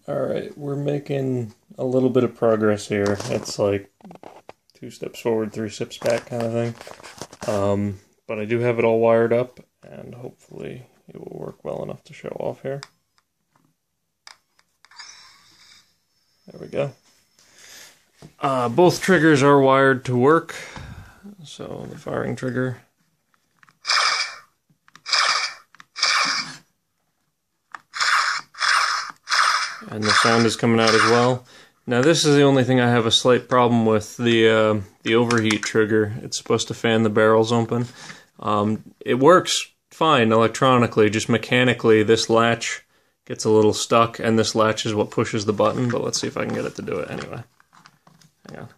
Alright, we're making a little bit of progress here. It's like 2 steps forward, 3 steps back kind of thing. But I do have it all wired up, and hopefully it will work well enough to show off here. There we go. Both triggers are wired to work. So the firing trigger. And the sound is coming out as well. Now this is the only thing I have a slight problem with, the overheat trigger. It's supposed to fan the barrels open. It works fine electronically, just mechanically this latch gets a little stuck, and this latch is what pushes the button, but let's see if I can get it to do it anyway. Hang on.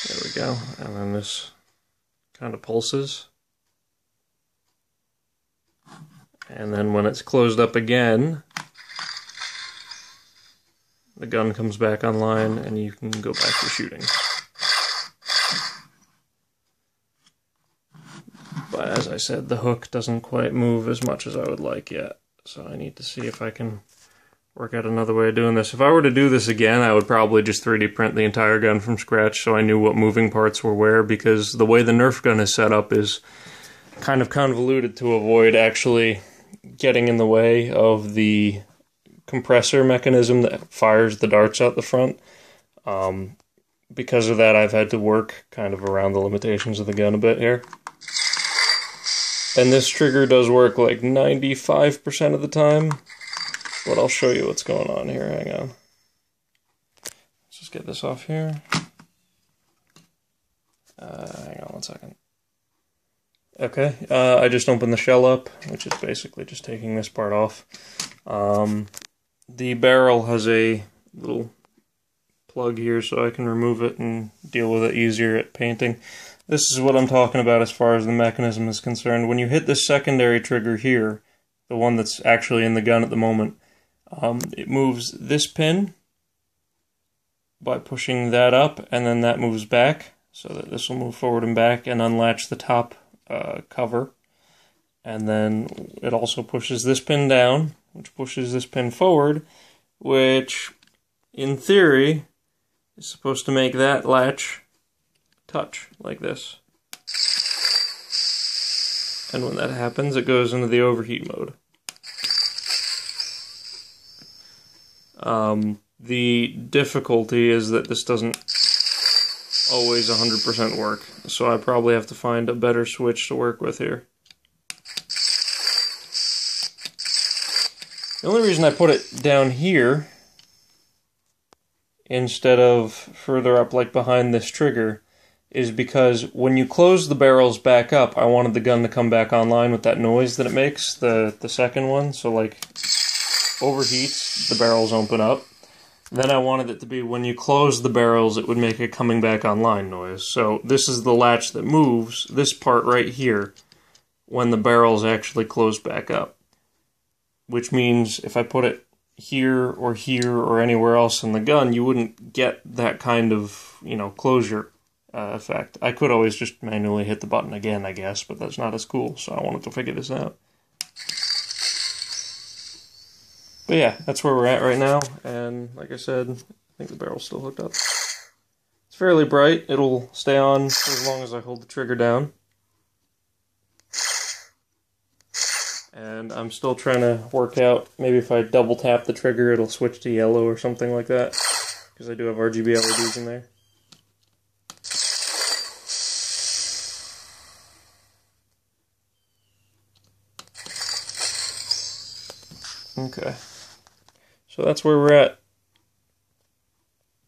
There we go, and then this kind of pulses. And then when it's closed up again, the gun comes back online and you can go back to shooting. But as I said, the hook doesn't quite move as much as I would like yet. So I need to see if I can work out another way of doing this. If I were to do this again, I would probably just 3D print the entire gun from scratch so I knew what moving parts were where, because the way the Nerf gun is set up is kind of convoluted to avoid actually getting in the way of the compressor mechanism that fires the darts out the front. Because of that, I've had to work kind of around the limitations of the gun a bit here. And this trigger does work like 95% of the time, but I'll show you what's going on here. Hang on. Let's just get this off here. Hang on one second. Okay, I just opened the shell up, which is basically just taking this part off. The barrel has a little plug here so I can remove it and deal with it easier at painting. This is what I'm talking about as far as the mechanism is concerned. When you hit the secondary trigger here, the one that's actually in the gun at the moment, it moves this pin by pushing that up, and then that moves back, so that this will move forward and back and unlatch the top cover. And then it also pushes this pin down, which pushes this pin forward, which, in theory, is supposed to make that latch touch, like this. And when that happens, it goes into the overheat mode. The difficulty is that this doesn't always 100% work, so I probably have to find a better switch to work with here. The only reason I put it down here instead of further up like behind this trigger is because when you close the barrels back up, I wanted the gun to come back online with that noise that it makes, the second one. So like overheats, the barrels open up. Then I wanted it to be when you close the barrels, it would make a coming back online noise. So this is the latch that moves, this part right here, when the barrels actually close back up. Which means if I put it here or anywhere else in the gun, you wouldn't get that kind of, closure effect. I could always just manually hit the button again, I guess, but that's not as cool, so I wanted to figure this out. But yeah, that's where we're at right now, and like I said, I think the barrel's still hooked up. It's fairly bright. It'll stay on for as long as I hold the trigger down. And I'm still trying to work out, maybe if I double tap the trigger it'll switch to yellow or something like that, because I do have RGB LEDs in there. Okay, so that's where we're at.